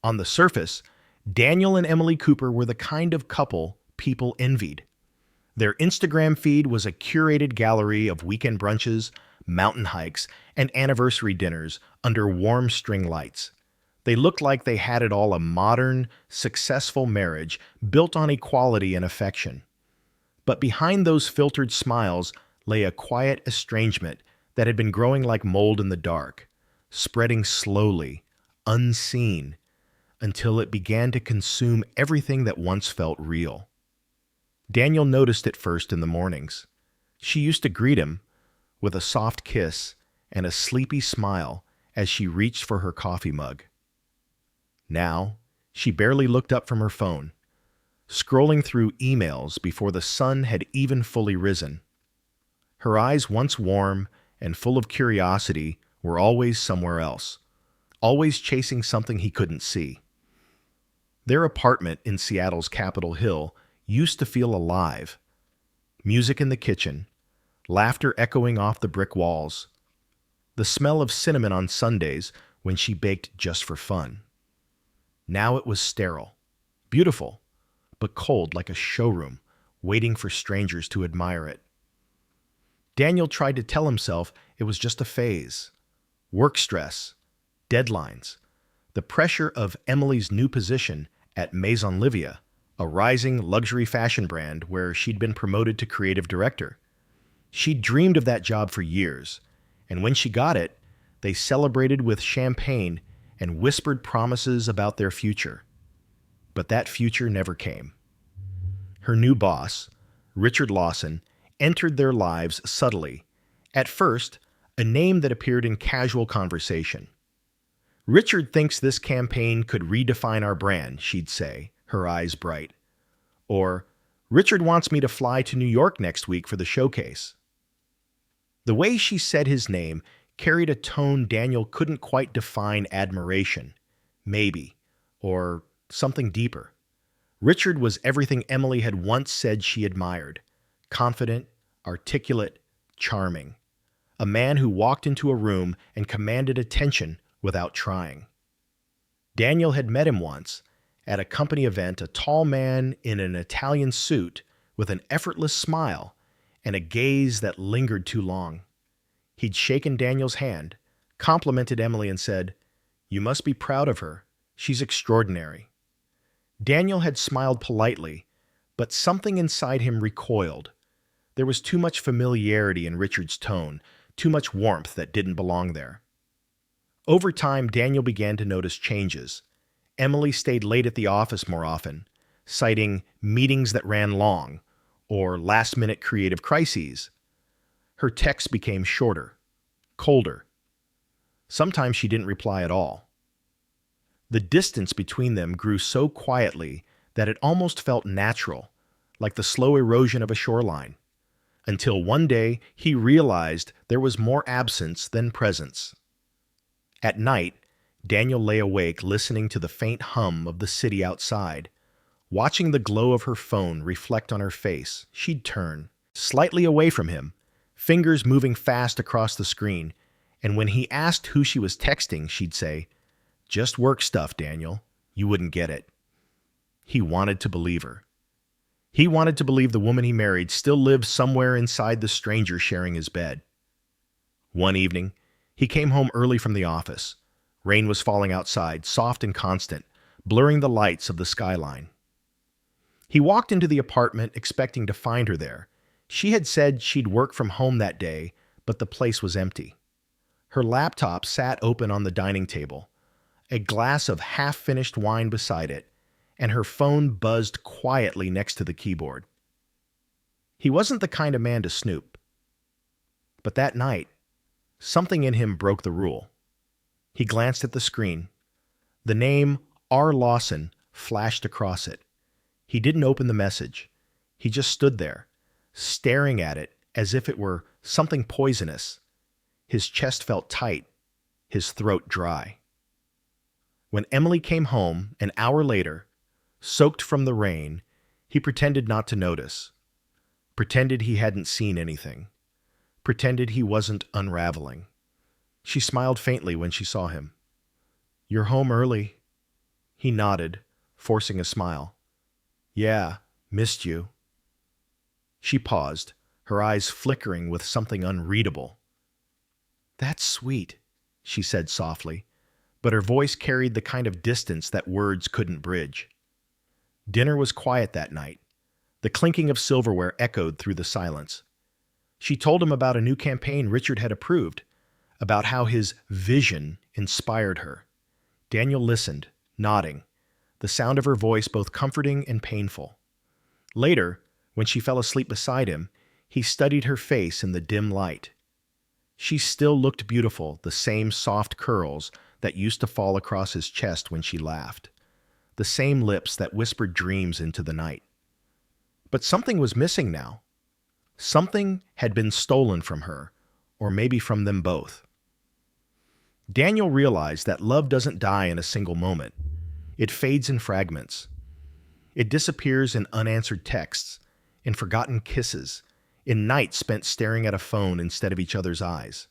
On the surface, Daniel and Emily Cooper were the kind of couple people envied. Their Instagram feed was a curated gallery of weekend brunches, mountain hikes, and anniversary dinners under warm string lights. They looked like they had it all: a modern, successful marriage built on equality and affection. But behind those filtered smiles lay a quiet estrangement that had been growing like mold in the dark, spreading slowly, unseen, until it began to consume everything that once felt real. Daniel noticed it first in the mornings. She used to greet him with a soft kiss and a sleepy smile as she reached for her coffee mug. Now, she barely looked up from her phone, scrolling through emails before the sun had even fully risen. Her eyes, once warm and full of curiosity, were always somewhere else, always chasing something he couldn't see. Their apartment in Seattle's Capitol Hill used to feel alive. Music in the kitchen, laughter echoing off the brick walls, the smell of cinnamon on Sundays when she baked just for fun. Now it was sterile, beautiful, but cold like a showroom, waiting for strangers to admire it. Daniel tried to tell himself it was just a phase. Work stress, deadlines, the pressure of Emily's new position at Maison Livia, a rising luxury fashion brand where she'd been promoted to creative director. She'd dreamed of that job for years, and when she got it, they celebrated with champagne and whispered promises about their future. But that future never came. Her new boss, Richard Lawson, entered their lives subtly. At first, a name that appeared in casual conversation. "Richard thinks this campaign could redefine our brand," she'd say, her eyes bright. Or, "Richard wants me to fly to New York next week for the showcase." The way she said his name carried a tone Daniel couldn't quite define: admiration, maybe, or something deeper. Richard was everything Emily had once said she admired: confident, articulate, charming. A man who walked into a room and commanded attention without trying. Daniel had met him once at a company event, a tall man in an Italian suit with an effortless smile and a gaze that lingered too long. He'd shaken Daniel's hand, complimented Emily, and said, "You must be proud of her. She's extraordinary." Daniel had smiled politely, but something inside him recoiled. There was too much familiarity in Richard's tone, too much warmth that didn't belong there. Over time, Daniel began to notice changes. Emily stayed late at the office more often, citing meetings that ran long or last-minute creative crises. Her texts became shorter, colder. Sometimes she didn't reply at all. The distance between them grew so quietly that it almost felt natural, like the slow erosion of a shoreline. Until one day he realized there was more absence than presence. At night, Daniel lay awake listening to the faint hum of the city outside. Watching the glow of her phone reflect on her face, she'd turn slightly away from him, fingers moving fast across the screen, and when he asked who she was texting, she'd say, "Just work stuff, Daniel. You wouldn't get it." He wanted to believe her. He wanted to believe the woman he married still lived somewhere inside the stranger sharing his bed. One evening, he came home early from the office. Rain was falling outside, soft and constant, blurring the lights of the skyline. He walked into the apartment expecting to find her there. She had said she'd work from home that day, but the place was empty. Her laptop sat open on the dining table, a glass of half-finished wine beside it, and her phone buzzed quietly next to the keyboard. He wasn't the kind of man to snoop. But that night, something in him broke the rule. He glanced at the screen. The name R. Lawson flashed across it. He didn't open the message. He just stood there, staring at it as if it were something poisonous. His chest felt tight, his throat dry. When Emily came home an hour later, soaked from the rain, he pretended not to notice, pretended he hadn't seen anything, pretended he wasn't unraveling. She smiled faintly when she saw him. "You're home early," He nodded, forcing a smile. Yeah, missed you. She paused, her eyes flickering with something unreadable. That's sweet, she said softly, but her voice carried the kind of distance that words couldn't bridge. Dinner was quiet that night. The clinking of silverware echoed through the silence. She told him about a new campaign Richard had approved, about how his vision inspired her. Daniel listened, nodding, the sound of her voice both comforting and painful. Later, when she fell asleep beside him, he studied her face in the dim light. She still looked beautiful, the same soft curls that used to fall across his chest when she laughed, the same lips that whispered dreams into the night. But something was missing now. Something had been stolen from her, or maybe from them both. Daniel realized that love doesn't die in a single moment. It fades in fragments. It disappears in unanswered texts, in forgotten kisses, in nights spent staring at a phone instead of each other's eyes.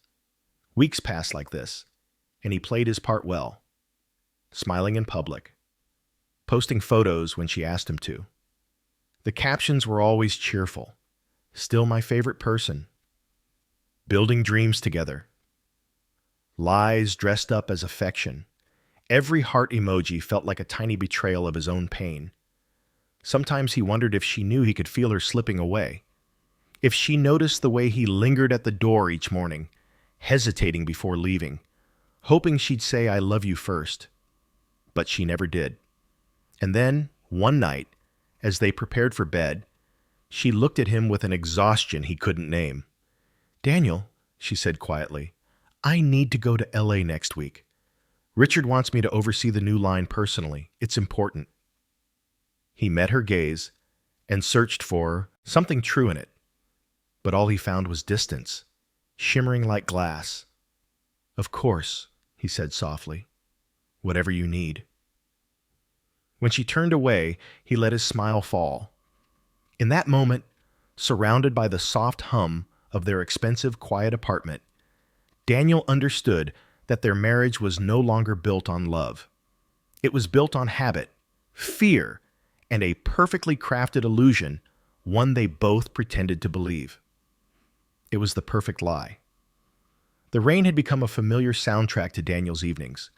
Weeks passed like this, and he played his part well, smiling in public, posting photos when she asked him to. The captions were always cheerful. Still my favorite person. Building dreams together. Lies dressed up as affection. Every heart emoji felt like a tiny betrayal of his own pain. Sometimes he wondered if she knew he could feel her slipping away. If she noticed the way he lingered at the door each morning, hesitating before leaving, hoping she'd say I love you first. But she never did. And then, one night, as they prepared for bed, she looked at him with an exhaustion he couldn't name. Daniel, she said quietly, I need to go to LA next week. Richard wants me to oversee the new line personally. It's important. He met her gaze and searched for something true in it. But all he found was distance, shimmering like glass. Of course, he said softly. Whatever you need. When she turned away, he let his smile fall. In that moment, surrounded by the soft hum of their expensive, quiet apartment, Daniel understood that their marriage was no longer built on love. It was built on habit, fear, and a perfectly crafted illusion, one they both pretended to believe. It was the perfect lie. The rain had become a familiar soundtrack to Daniel's evenings.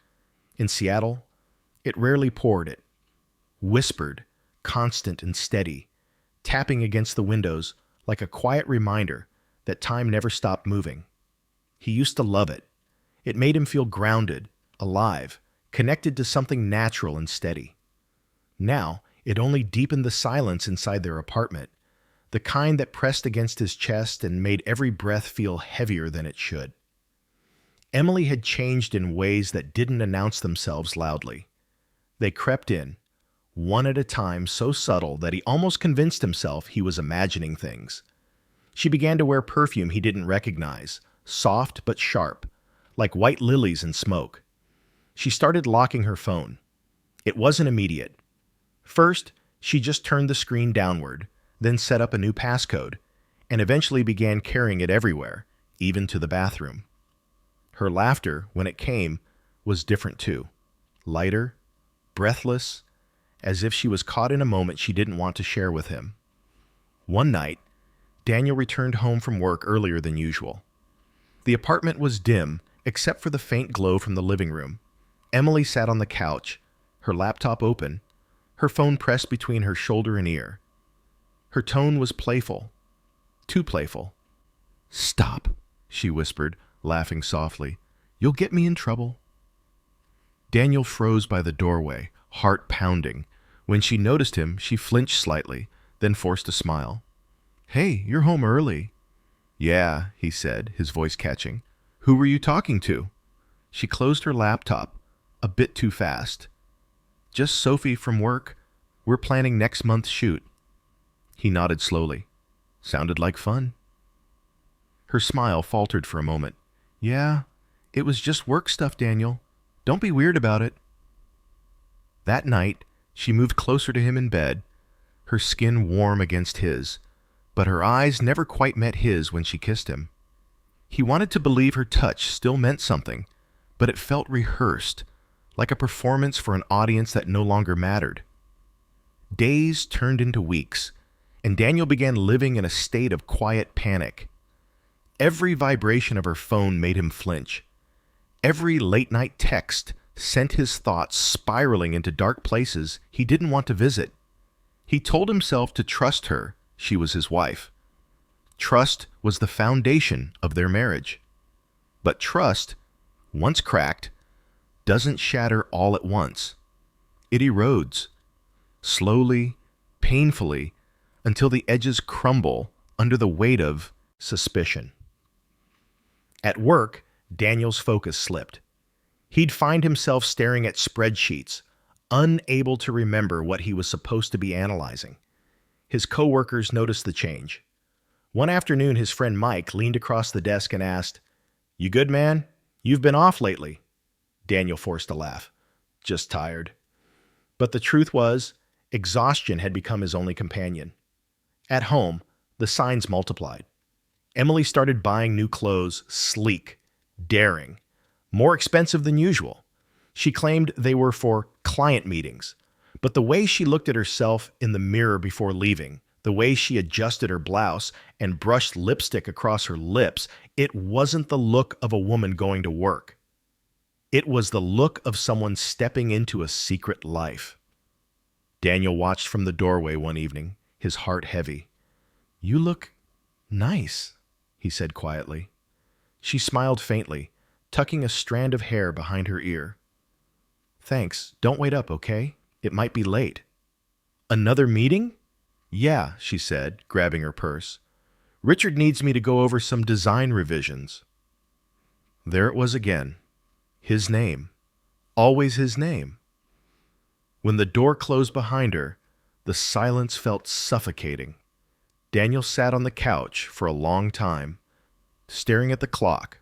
In Seattle, it rarely poured it, whispered, constant and steady, tapping against the windows like a quiet reminder that time never stopped moving. He used to love it. It made him feel grounded, alive, connected to something natural and steady. Now, it only deepened the silence inside their apartment, the kind that pressed against his chest and made every breath feel heavier than it should. Emily had changed in ways that didn't announce themselves loudly. They crept in, one at a time, so subtle that he almost convinced himself he was imagining things. She began to wear perfume he didn't recognize, soft but sharp, like white lilies in smoke. She started locking her phone. It wasn't immediate. First, she just turned the screen downward, then set up a new passcode, and eventually began carrying it everywhere, even to the bathroom. Her laughter, when it came, was different too. Lighter, breathless, as if she was caught in a moment she didn't want to share with him. One night, Daniel returned home from work earlier than usual. The apartment was dim, except for the faint glow from the living room. Emily sat on the couch, her laptop open, her phone pressed between her shoulder and ear. Her tone was playful, too playful. "Stop," she whispered, laughing softly. "You'll get me in trouble." Daniel froze by the doorway, heart pounding. When she noticed him, she flinched slightly, then forced a smile. "Hey, you're home early." "Yeah," he said, his voice catching. "Who were you talking to?" She closed her laptop, a bit too fast. "Just Sophie from work. We're planning next month's shoot." He nodded slowly. "Sounded like fun." Her smile faltered for a moment. "Yeah, it was just work stuff, Daniel. Don't be weird about it." That night, she moved closer to him in bed, her skin warm against his, but her eyes never quite met his when she kissed him. He wanted to believe her touch still meant something, but it felt rehearsed, like a performance for an audience that no longer mattered. Days turned into weeks, and Daniel began living in a state of quiet panic. Every vibration of her phone made him flinch. Every late-night text sent his thoughts spiraling into dark places he didn't want to visit. He told himself to trust her. She was his wife. Trust was the foundation of their marriage. But trust, once cracked, doesn't shatter all at once. It erodes, slowly, painfully, until the edges crumble under the weight of suspicion. At work, Daniel's focus slipped. He'd find himself staring at spreadsheets, unable to remember what he was supposed to be analyzing. His coworkers noticed the change. One afternoon, his friend Mike leaned across the desk and asked, "You good, man? You've been off lately." Daniel forced a laugh. "Just tired." But the truth was, exhaustion had become his only companion. At home, the signs multiplied. Emily started buying new clothes, sleek, daring, more expensive than usual. She claimed they were for client meetings, but the way she looked at herself in the mirror before leaving, the way she adjusted her blouse and brushed lipstick across her lips, it wasn't the look of a woman going to work. It was the look of someone stepping into a secret life. Daniel watched from the doorway one evening, his heart heavy. "You look nice," he said quietly. She smiled faintly, tucking a strand of hair behind her ear. "Thanks. Don't wait up, okay? It might be late." "Another meeting?" "Yeah," she said, grabbing her purse. "Richard needs me to go over some design revisions." There it was again. His name. Always his name. When the door closed behind her, the silence felt suffocating. Daniel sat on the couch for a long time, staring at the clock,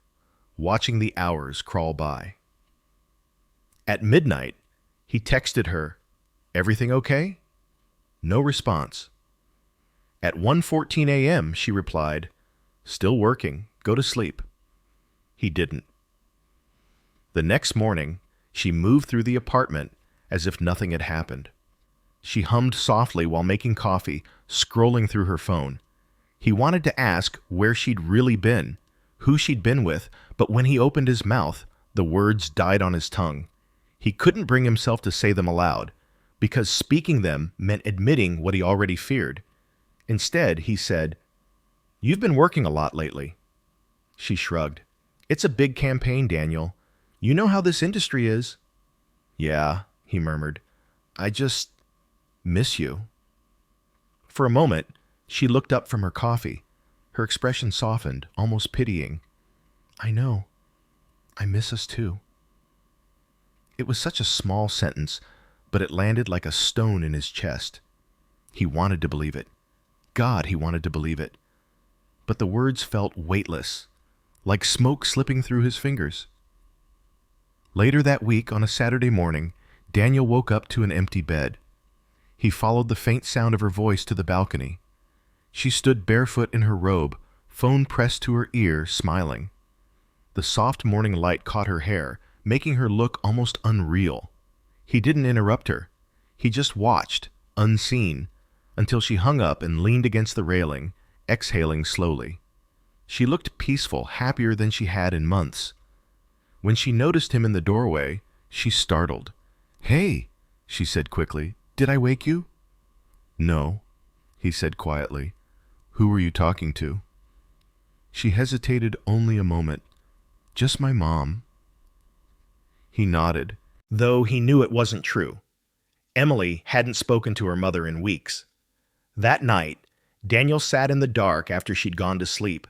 watching the hours crawl by. At midnight, he texted her, "Everything okay?" No response. At 1:14 a.m., she replied, "Still working. Go to sleep." He didn't. The next morning, she moved through the apartment as if nothing had happened. She hummed softly while making coffee, scrolling through her phone. He wanted to ask where she'd really been, who she'd been with, but when he opened his mouth, the words died on his tongue. He couldn't bring himself to say them aloud, because speaking them meant admitting what he already feared. Instead, he said, "You've been working a lot lately." She shrugged. "It's a big campaign, Daniel. You know how this industry is." "Yeah," he murmured. "I just miss you." For a moment, she looked up from her coffee. Her expression softened, almost pitying. "I know. I miss us too." It was such a small sentence, but it landed like a stone in his chest. He wanted to believe it. God, he wanted to believe it. But the words felt weightless, like smoke slipping through his fingers. Later that week, on a Saturday morning, Daniel woke up to an empty bed. He followed the faint sound of her voice to the balcony. She stood barefoot in her robe, phone pressed to her ear, smiling. The soft morning light caught her hair, making her look almost unreal. He didn't interrupt her. He just watched, unseen, until she hung up and leaned against the railing, exhaling slowly. She looked peaceful, happier than she had in months. When she noticed him in the doorway, she startled. "Hey," she said quickly, "did I wake you?" "No," he said quietly. "Who were you talking to?" She hesitated only a moment. "Just my mom." He nodded, though he knew it wasn't true. Emily hadn't spoken to her mother in weeks. That night, Daniel sat in the dark after she'd gone to sleep,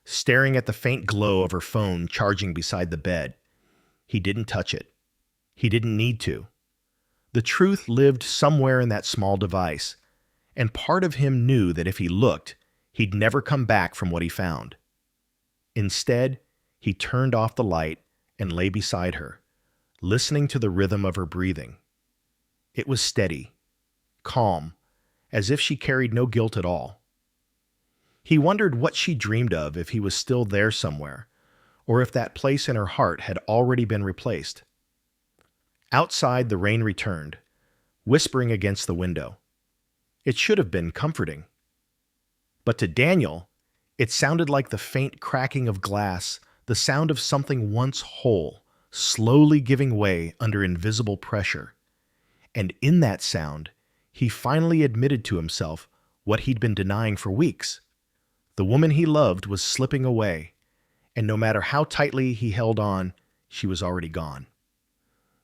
staring at the faint glow of her phone charging beside the bed. He didn't touch it. He didn't need to. The truth lived somewhere in that small device, and part of him knew that if he looked, he'd never come back from what he found. Instead, he turned off the light and lay beside her, listening to the rhythm of her breathing. It was steady, calm, as if she carried no guilt at all. He wondered what she dreamed of if he was still there somewhere, or if that place in her heart had already been replaced. Outside, the rain returned, whispering against the window. It should have been comforting. But to Daniel, it sounded like the faint cracking of glass, the sound of something once whole, slowly giving way under invisible pressure. And in that sound, he finally admitted to himself what he'd been denying for weeks. The woman he loved was slipping away, and no matter how tightly he held on, she was already gone.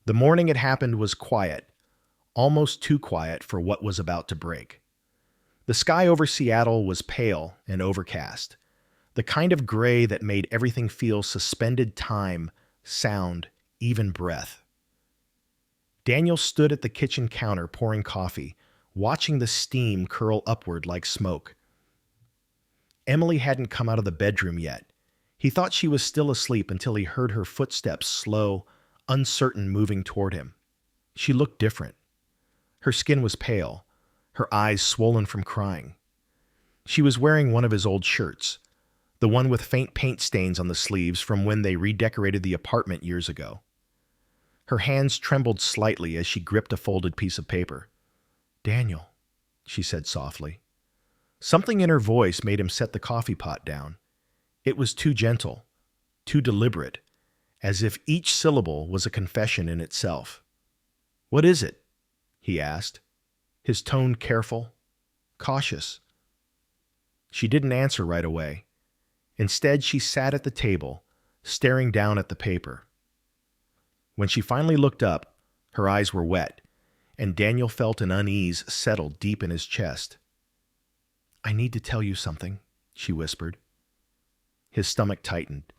The morning it happened was quiet, almost too quiet for what was about to break. The sky over Seattle was pale and overcast, the kind of gray that made everything feel suspended time, sound, even breath. Daniel stood at the kitchen counter pouring coffee, watching the steam curl upward like smoke. Emily hadn't come out of the bedroom yet. He thought she was still asleep until he heard her footsteps slow, uncertain, moving toward him. She looked different. Her skin was pale, her eyes swollen from crying. She was wearing one of his old shirts, the one with faint paint stains on the sleeves from when they redecorated the apartment years ago. Her hands trembled slightly as she gripped a folded piece of paper. "Daniel," she said softly. Something in her voice made him set the coffee pot down. It was too gentle, too deliberate, as if each syllable was a confession in itself. "What is it?" he asked, his tone careful, cautious. She didn't answer right away. Instead, she sat at the table, staring down at the paper. When she finally looked up, her eyes were wet, and Daniel felt an unease settle deep in his chest. "I need to tell you something," she whispered. His stomach tightened.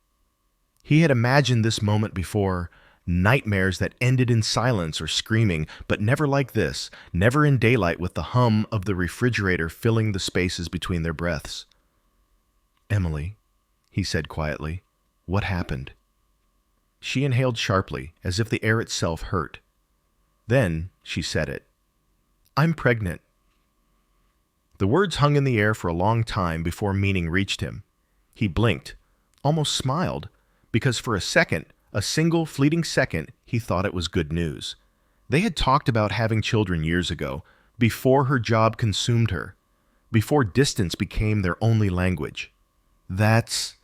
He had imagined this moment before, nightmares that ended in silence or screaming, but never like this, never in daylight with the hum of the refrigerator filling the spaces between their breaths. "Emily," he said quietly, "what happened?" She inhaled sharply, as if the air itself hurt. Then she said it. "I'm pregnant." The words hung in the air for a long time before meaning reached him. He blinked, almost smiled, because for a second, a single fleeting second, he thought it was good news. They had talked about having children years ago, before her job consumed her, before distance became their only language. That's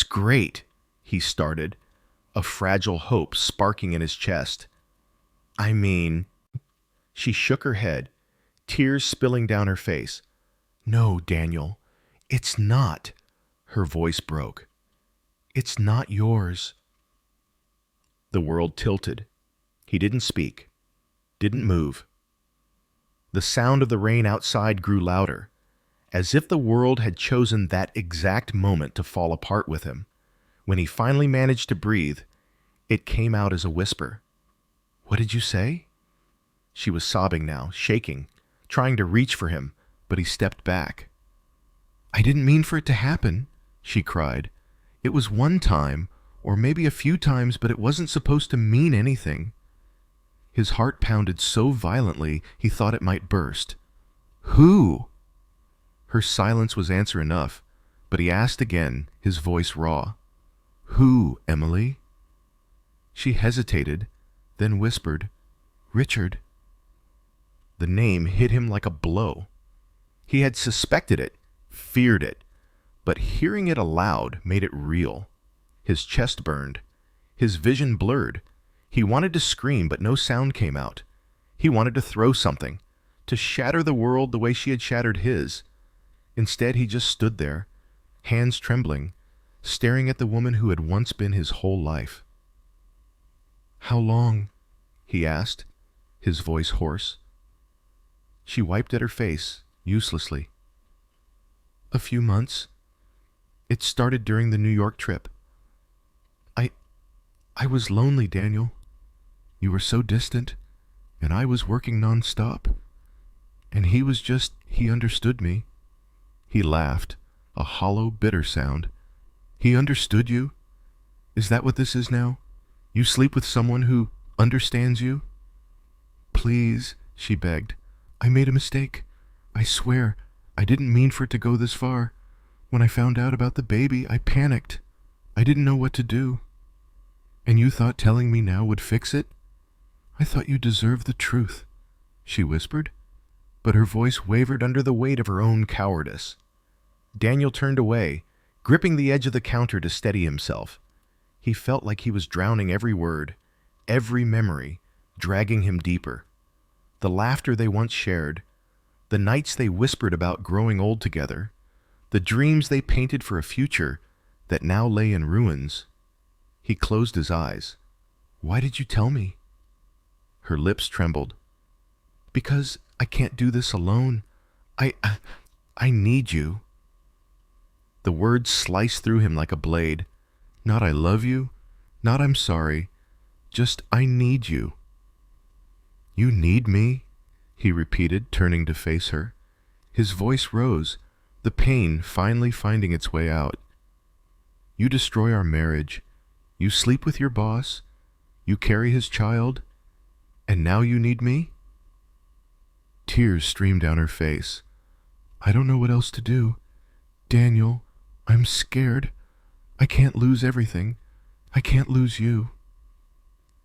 great," he started, a fragile hope sparking in his chest. "I mean..." She shook her head, tears spilling down her face. "No, Daniel, it's not." Her voice broke. "It's not yours." The world tilted. He didn't speak, didn't move. The sound of the rain outside grew louder, as if the world had chosen that exact moment to fall apart with him. When he finally managed to breathe, it came out as a whisper. "What did you say?" She was sobbing now, shaking, trying to reach for him, but he stepped back. "I didn't mean for it to happen," she cried. "It was one time, or maybe a few times, but it wasn't supposed to mean anything." His heart pounded so violently he thought it might burst. "Who?" Her silence was answer enough, but he asked again, his voice raw. "Who, Emily?" She hesitated, then whispered, "Richard." The name hit him like a blow. He had suspected it, feared it, but hearing it aloud made it real. His chest burned. His vision blurred. He wanted to scream, but no sound came out. He wanted to throw something, to shatter the world the way she had shattered his. Instead, he just stood there, hands trembling, staring at the woman who had once been his whole life. "How long?" he asked, his voice hoarse. She wiped at her face, uselessly. "A few months. It started during the New York trip. I was lonely, Daniel. You were so distant, and I was working nonstop. And he understood me." He laughed, a hollow, bitter sound. "He understood you? Is that what this is now? You sleep with someone who understands you?" "Please," she begged. "I made a mistake. I swear, I didn't mean for it to go this far. When I found out about the baby, I panicked. I didn't know what to do." "And you thought telling me now would fix it?" I thought you deserved the truth, she whispered, but her voice wavered under the weight of her own cowardice. Daniel turned away, gripping the edge of the counter to steady himself. He felt like he was drowning every word, every memory, dragging him deeper. The laughter they once shared, the nights they whispered about growing old together, the dreams they painted for a future that now lay in ruins. He closed his eyes. "Why did you tell me?" Her lips trembled. "Because I can't do this alone. I need you." The words sliced through him like a blade. Not "I love you," not "I'm sorry," just "I need you." "You need me?" he repeated, turning to face her. His voice rose, the pain finally finding its way out. "You destroy our marriage. You sleep with your boss. You carry his child. And now you need me?" Tears streamed down her face. "I don't know what else to do. Daniel, I'm scared. I can't lose everything. I can't lose you."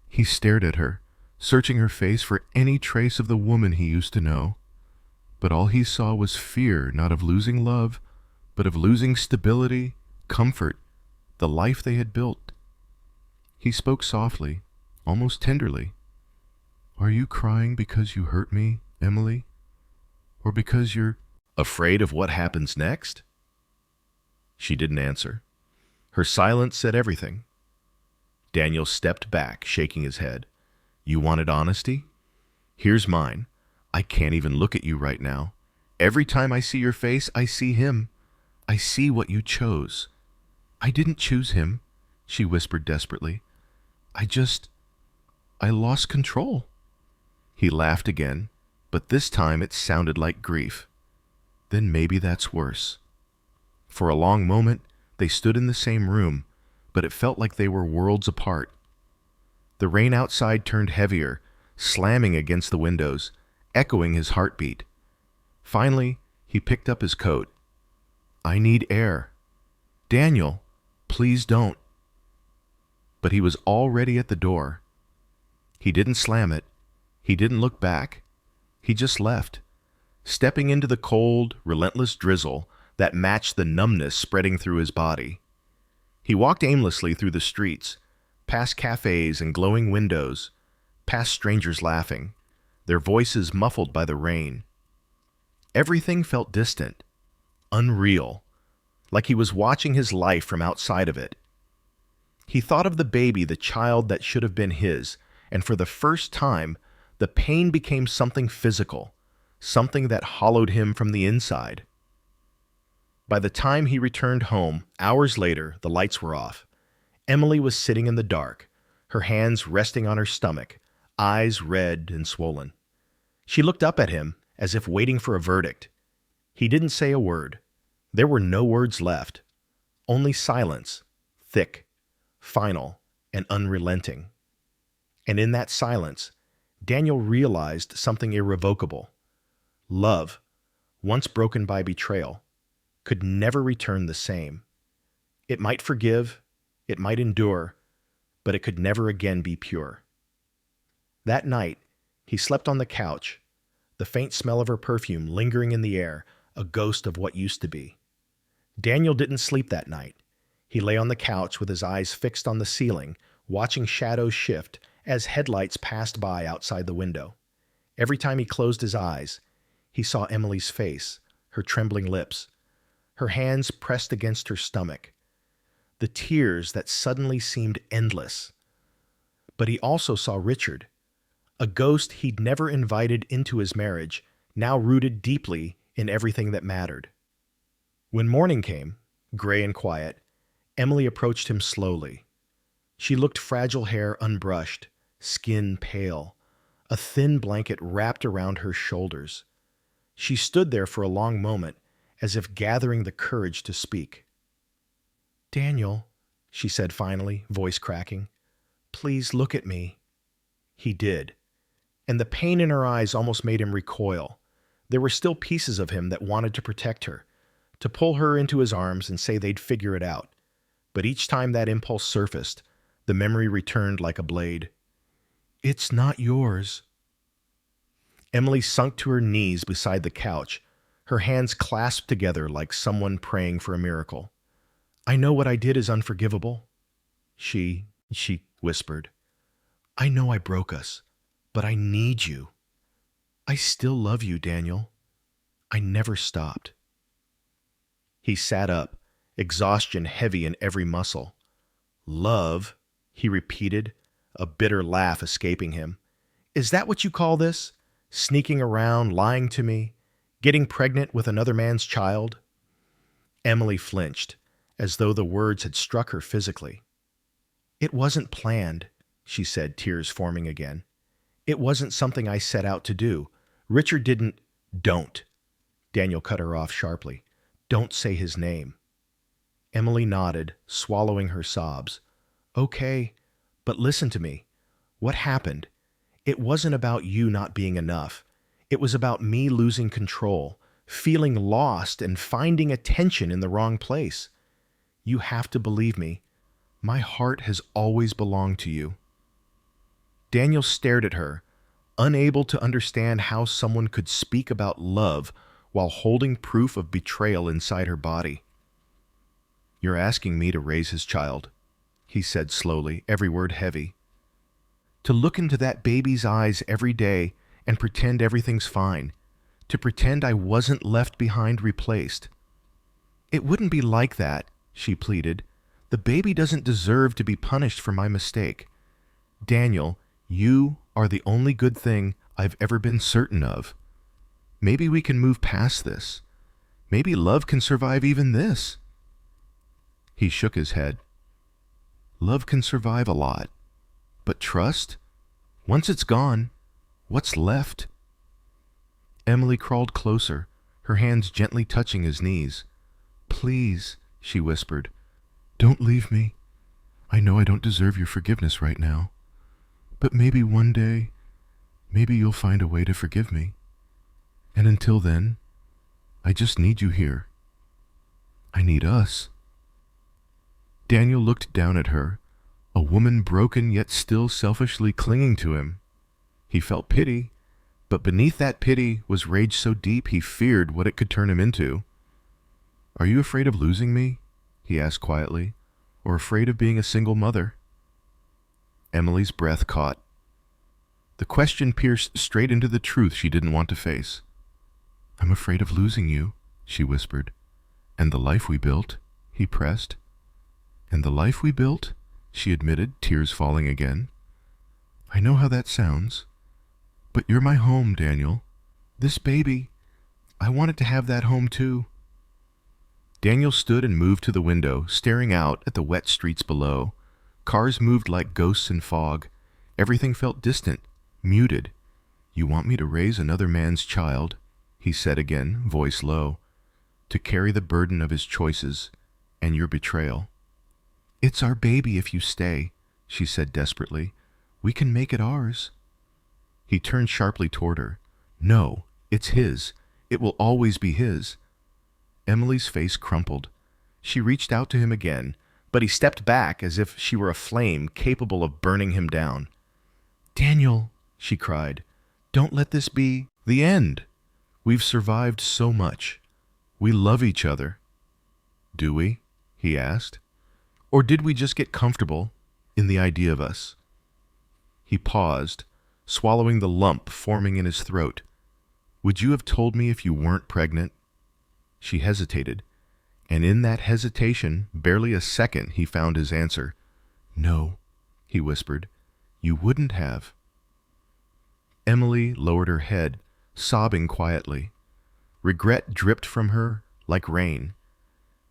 He stared at her, searching her face for any trace of the woman he used to know. But all he saw was fear, not of losing love, but of losing stability, comfort, the life they had built. He spoke softly, almost tenderly. "Are you crying because you hurt me, Emily? Or because you're afraid of what happens next?" She didn't answer. Her silence said everything. Daniel stepped back, shaking his head. "You wanted honesty? Here's mine. I can't even look at you right now. Every time I see your face, I see him. I see what you chose." "I didn't choose him," she whispered desperately. I lost control." He laughed again, but this time it sounded like grief. "Then maybe that's worse." For a long moment, they stood in the same room, but it felt like they were worlds apart. The rain outside turned heavier, slamming against the windows, echoing his heartbeat. Finally, he picked up his coat. "I need air. Daniel, please don't." But he was already at the door. He didn't slam it. He didn't look back. He just left, stepping into the cold, relentless drizzle that matched the numbness spreading through his body. He walked aimlessly through the streets, past cafes and glowing windows, past strangers laughing, their voices muffled by the rain. Everything felt distant, unreal, like he was watching his life from outside of it. He thought of the baby, the child that should have been his, and for the first time, the pain became something physical, something that hollowed him from the inside. By the time he returned home, hours later, the lights were off. Emily was sitting in the dark, her hands resting on her stomach, eyes red and swollen. She looked up at him as if waiting for a verdict. He didn't say a word. There were no words left, only silence, thick, final, and unrelenting. And in that silence, Daniel realized something irrevocable. Love, once broken by betrayal, could never return the same. It might forgive, it might endure, but it could never again be pure. That night, he slept on the couch, the faint smell of her perfume lingering in the air, a ghost of what used to be. Daniel didn't sleep that night. He lay on the couch with his eyes fixed on the ceiling, watching shadows shift as headlights passed by outside the window. Every time he closed his eyes, he saw Emily's face, her trembling lips, her hands pressed against her stomach, the tears that suddenly seemed endless. But he also saw Richard, a ghost he'd never invited into his marriage, now rooted deeply in everything that mattered. When morning came, gray and quiet, Emily approached him slowly. She looked fragile, hair unbrushed, skin pale, a thin blanket wrapped around her shoulders. She stood there for a long moment, as if gathering the courage to speak. "Daniel," she said finally, voice cracking, "please look at me." He did, and the pain in her eyes almost made him recoil. There were still pieces of him that wanted to protect her, to pull her into his arms and say they'd figure it out. But each time that impulse surfaced, the memory returned like a blade. It's not yours. Emily sunk to her knees beside the couch, her hands clasped together like someone praying for a miracle. I know what I did is unforgivable. She whispered. I know I broke us, but I need you. I still love you, Daniel. I never stopped. He sat up, exhaustion heavy in every muscle. Love, he repeated, a bitter laugh escaping him. Is that what you call this? Sneaking around, lying to me, getting pregnant with another man's child? Emily flinched, as though the words had struck her physically. It wasn't planned, she said, tears forming again. It wasn't something I set out to do. Richard didn't. Don't. Daniel cut her off sharply. Don't say his name. Emily nodded, swallowing her sobs. Okay, but listen to me. What happened? It wasn't about you not being enough. It was about me losing control, feeling lost and finding attention in the wrong place. You have to believe me. My heart has always belonged to you. Daniel stared at her, unable to understand how someone could speak about love while holding proof of betrayal inside her body. You're asking me to raise his child, he said slowly, every word heavy. To look into that baby's eyes every day and pretend everything's fine. To pretend I wasn't left behind replaced. It wouldn't be like that, she pleaded. The baby doesn't deserve to be punished for my mistake. Daniel, you are the only good thing I've ever been certain of. Maybe we can move past this. Maybe love can survive even this. He shook his head. Love can survive a lot. But trust? Once it's gone, what's left? Emily crawled closer, her hands gently touching his knees. Please, she whispered, don't leave me. I know I don't deserve your forgiveness right now. But maybe one day, maybe you'll find a way to forgive me. And until then, I just need you here. I need us. Daniel looked down at her, a woman broken yet still selfishly clinging to him. He felt pity, but beneath that pity was rage so deep he feared what it could turn him into. Are you afraid of losing me? He asked quietly, or afraid of being a single mother? Emily's breath caught. The question pierced straight into the truth she didn't want to face. I'm afraid of losing you, she whispered. And the life we built, he pressed. And the life we built, she admitted, tears falling again. I know how that sounds. But you're my home, Daniel. This baby, I wanted to have that home too. Daniel stood and moved to the window, staring out at the wet streets below. Cars moved like ghosts in fog. Everything felt distant, muted. You want me to raise another man's child, he said again, voice low, to carry the burden of his choices and your betrayal. It's our baby if you stay, she said desperately. We can make it ours. He turned sharply toward her. No, it's his. It will always be his. Emily's face crumpled. She reached out to him again, but he stepped back as if she were a flame capable of burning him down. Daniel, she cried, don't let this be the end. We've survived so much. We love each other. Do we? He asked. Or did we just get comfortable in the idea of us? He paused, swallowing the lump forming in his throat. Would you have told me if you weren't pregnant? She hesitated, and in that hesitation, barely a second, he found his answer. No, he whispered. You wouldn't have. Emily lowered her head, sobbing quietly. Regret dripped from her like rain.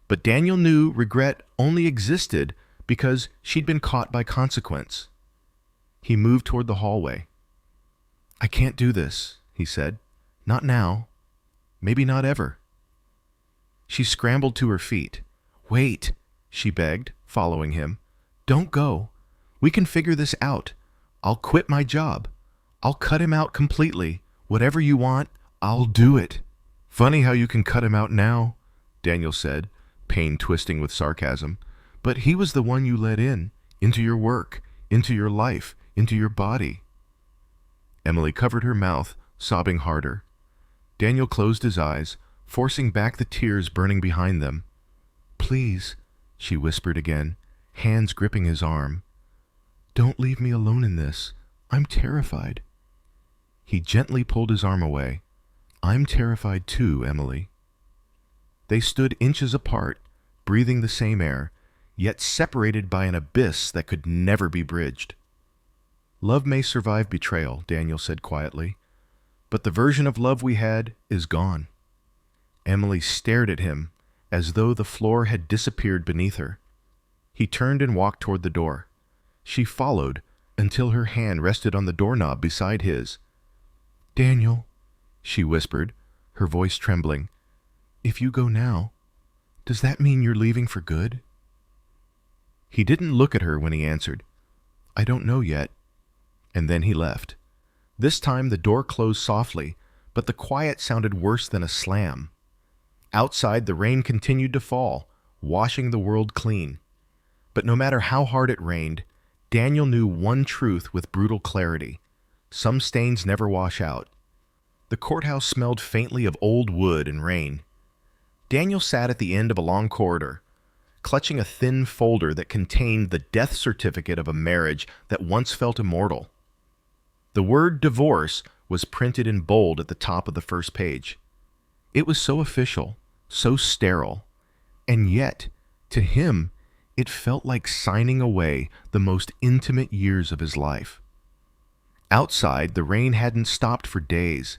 But Daniel knew regret only existed because she'd been caught by consequence. He moved toward the hallway. I can't do this, he said. Not now. Maybe not ever. She scrambled to her feet. Wait, she begged, following him. Don't go. We can figure this out. I'll quit my job. I'll cut him out completely. Whatever you want, I'll do it. Funny how you can cut him out now, Daniel said, pain twisting with sarcasm. But he was the one you let in, into your work, into your life, into your body. Emily covered her mouth, sobbing harder. Daniel closed his eyes, forcing back the tears burning behind them. "Please," she whispered again, hands gripping his arm. "Don't leave me alone in this. I'm terrified." He gently pulled his arm away. "I'm terrified too, Emily." They stood inches apart, breathing the same air, yet separated by an abyss that could never be bridged. "Love may survive betrayal," Daniel said quietly, "but the version of love we had is gone." Emily stared at him as though the floor had disappeared beneath her. He turned and walked toward the door. She followed until her hand rested on the doorknob beside his. "Daniel," she whispered, her voice trembling, "if you go now, does that mean you're leaving for good?" He didn't look at her when he answered, "I don't know yet." And then he left. This time the door closed softly, but the quiet sounded worse than a slam. Outside, the rain continued to fall, washing the world clean. But no matter how hard it rained, Daniel knew one truth with brutal clarity. Some stains never wash out. The courthouse smelled faintly of old wood and rain. Daniel sat at the end of a long corridor, clutching a thin folder that contained the death certificate of a marriage that once felt immortal. The word divorce was printed in bold at the top of the first page. It was so official, so sterile, and yet, to him, it felt like signing away the most intimate years of his life. Outside, the rain hadn't stopped for days.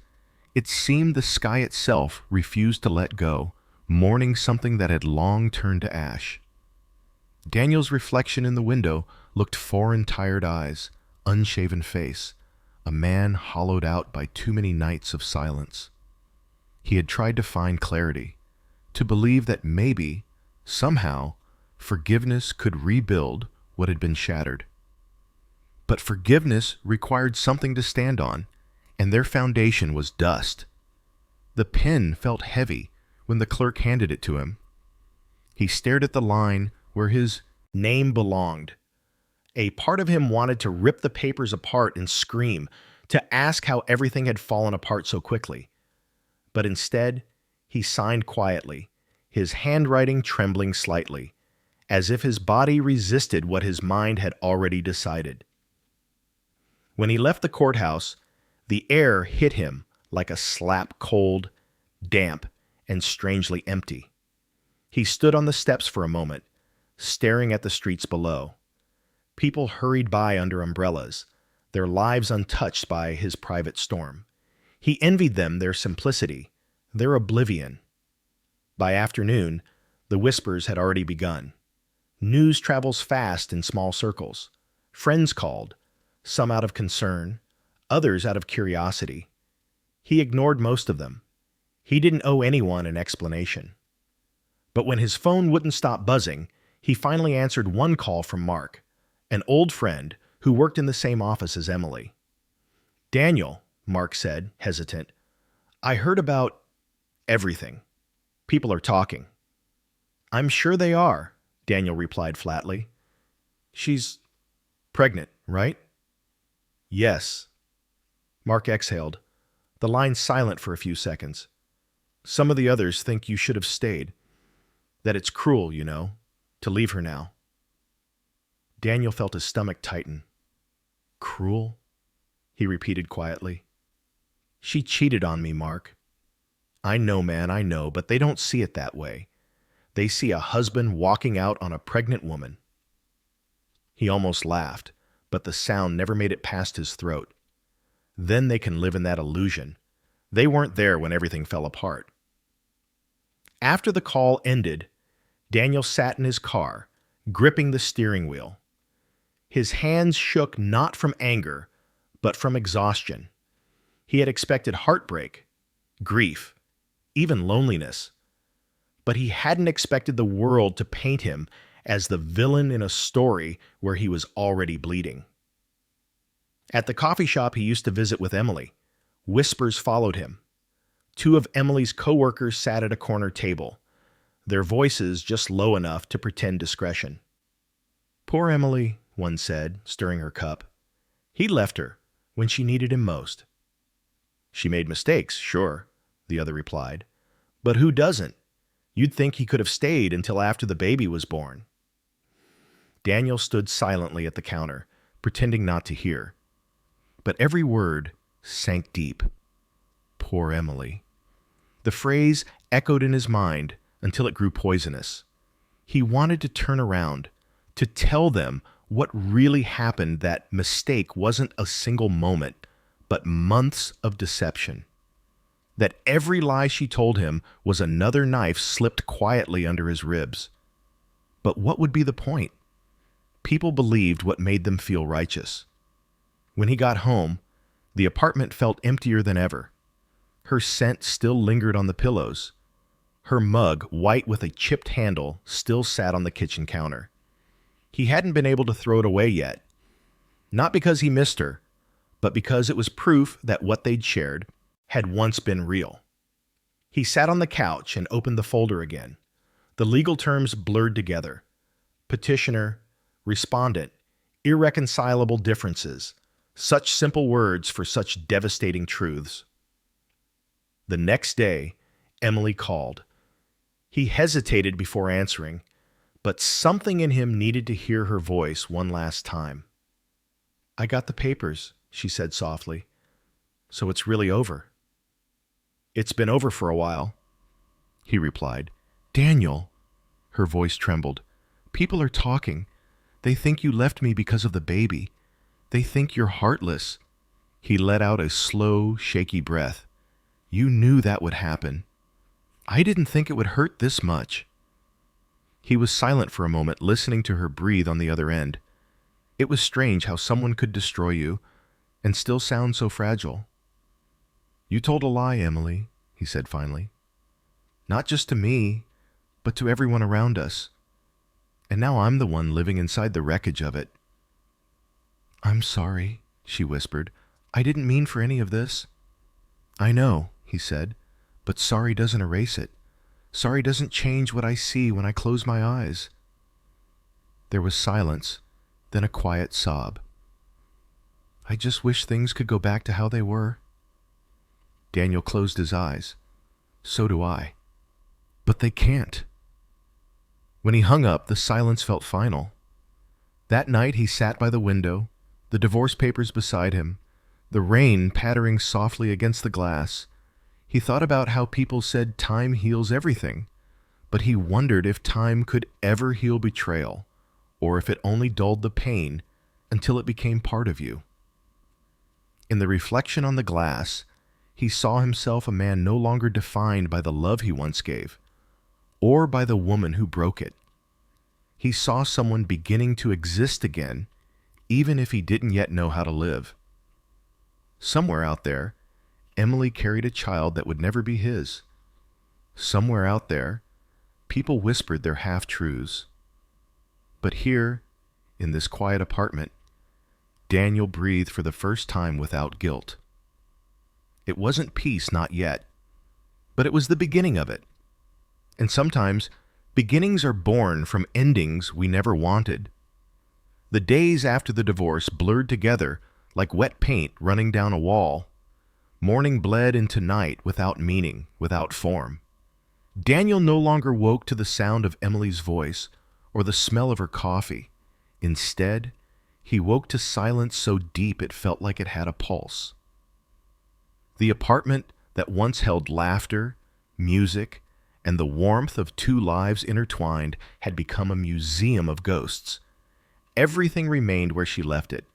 It seemed the sky itself refused to let go, mourning something that had long turned to ash. Daniel's reflection in the window looked foreign, tired eyes, unshaven face, a man hollowed out by too many nights of silence. He had tried to find clarity, to believe that maybe, somehow, forgiveness could rebuild what had been shattered. But forgiveness required something to stand on, and their foundation was dust. The pen felt heavy when the clerk handed it to him. He stared at the line where his name belonged. A part of him wanted to rip the papers apart and scream, to ask how everything had fallen apart so quickly. But instead, he signed quietly, his handwriting trembling slightly, as if his body resisted what his mind had already decided. When he left the courthouse, the air hit him like a slap, cold, damp, and strangely empty. He stood on the steps for a moment, staring at the streets below. People hurried by under umbrellas, their lives untouched by his private storm. He envied them their simplicity, their oblivion. By afternoon, the whispers had already begun. News travels fast in small circles. Friends called, some out of concern, others out of curiosity. He ignored most of them. He didn't owe anyone an explanation. But when his phone wouldn't stop buzzing, he finally answered one call from Mark, an old friend who worked in the same office as Emily. "Daniel," Mark said, hesitant, "I heard about everything. People are talking." "I'm sure they are," Daniel replied flatly. "She's pregnant, right?" "Yes." Mark exhaled, the line silent for a few seconds. "Some of the others think you should have stayed. That it's cruel, you know, to leave her now." Daniel felt his stomach tighten. "Cruel?" he repeated quietly. "She cheated on me, Mark. I know, man, I know, but they don't see it that way. They see a husband walking out on a pregnant woman." He almost laughed, but the sound never made it past his throat. Then they can live in that illusion. They weren't there when everything fell apart. After the call ended, Daniel sat in his car, gripping the steering wheel. His hands shook not from anger, but from exhaustion. He had expected heartbreak, grief, even loneliness. But he hadn't expected the world to paint him as the villain in a story where he was already bleeding. At the coffee shop he used to visit with Emily, whispers followed him. Two of Emily's co-workers sat at a corner table, their voices just low enough to pretend discretion. "Poor Emily," one said, stirring her cup. "He left her, when she needed him most. She made mistakes, sure, the other replied. But who doesn't? You'd think he could have stayed until after the baby was born. Daniel stood silently at the counter, pretending not to hear. But every word sank deep. Poor Emily. The phrase echoed in his mind until it grew poisonous. He wanted to turn around, to tell them what really happened, that mistake wasn't a single moment, but months of deception. That every lie she told him was another knife slipped quietly under his ribs. But what would be the point? People believed what made them feel righteous. When he got home, the apartment felt emptier than ever. Her scent still lingered on the pillows. Her mug, white with a chipped handle, still sat on the kitchen counter. He hadn't been able to throw it away yet. Not because he missed her, but because it was proof that what they'd shared had once been real. He sat on the couch and opened the folder again. The legal terms blurred together. Petitioner, respondent, irreconcilable differences. Such simple words for such devastating truths. The next day, Emily called. He hesitated before answering, but something in him needed to hear her voice one last time. "I got the papers," she said softly. "So it's really over." "It's been over for a while," he replied. "Daniel," her voice trembled, "people are talking. They think you left me because of the baby. They think you're heartless." He let out a slow, shaky breath. "You knew that would happen. I didn't think it would hurt this much." He was silent for a moment, listening to her breathe on the other end. It was strange how someone could destroy you and still sound so fragile. "You told a lie, Emily," he said finally. "Not just to me, but to everyone around us. And now I'm the one living inside the wreckage of it." "I'm sorry," she whispered. "I didn't mean for any of this." "I know," he said, "but sorry doesn't erase it. Sorry doesn't change what I see when I close my eyes." There was silence, then a quiet sob. "I just wish things could go back to how they were." Daniel closed his eyes. "So do I. But they can't." When he hung up, the silence felt final. That night he sat by the window, the divorce papers beside him, the rain pattering softly against the glass. He thought about how people said time heals everything, but he wondered if time could ever heal betrayal, or if it only dulled the pain until it became part of you. In the reflection on the glass, he saw himself a man no longer defined by the love he once gave, or by the woman who broke it. He saw someone beginning to exist again, even if he didn't yet know how to live. Somewhere out there, Emily carried a child that would never be his. Somewhere out there, people whispered their half-truths. But here, in this quiet apartment, Daniel breathed for the first time without guilt. It wasn't peace, not yet, but it was the beginning of it. And sometimes, beginnings are born from endings we never wanted. The days after the divorce blurred together like wet paint running down a wall. Morning bled into night without meaning, without form. Daniel no longer woke to the sound of Emily's voice or the smell of her coffee. Instead, he woke to silence so deep it felt like it had a pulse. The apartment that once held laughter, music, and the warmth of two lives intertwined had become a museum of ghosts. Everything remained where she left it.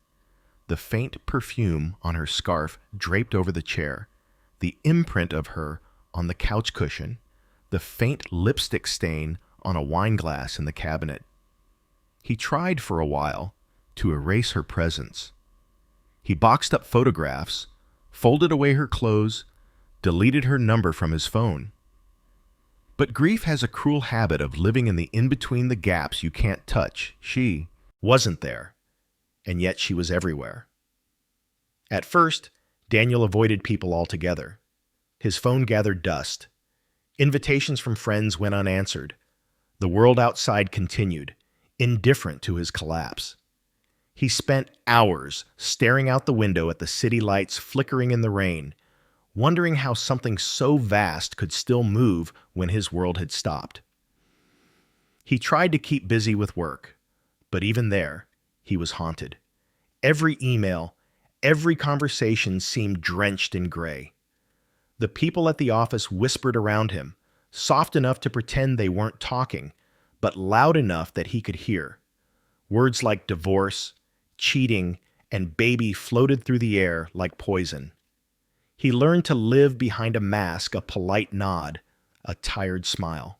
The faint perfume on her scarf draped over the chair, the imprint of her on the couch cushion, the faint lipstick stain on a wine glass in the cabinet. He tried for a while to erase her presence. He boxed up photographs, folded away her clothes, deleted her number from his phone. But grief has a cruel habit of living in the in-between the gaps you can't touch. She wasn't there, and yet she was everywhere. At first, Daniel avoided people altogether. His phone gathered dust. Invitations from friends went unanswered. The world outside continued, indifferent to his collapse. He spent hours staring out the window at the city lights flickering in the rain, wondering how something so vast could still move when his world had stopped. He tried to keep busy with work, but even there, he was haunted. Every email, every conversation seemed drenched in gray. The people at the office whispered around him, soft enough to pretend they weren't talking, but loud enough that he could hear. Words like divorce, cheating, and baby floated through the air like poison. He learned to live behind a mask, a polite nod, a tired smile.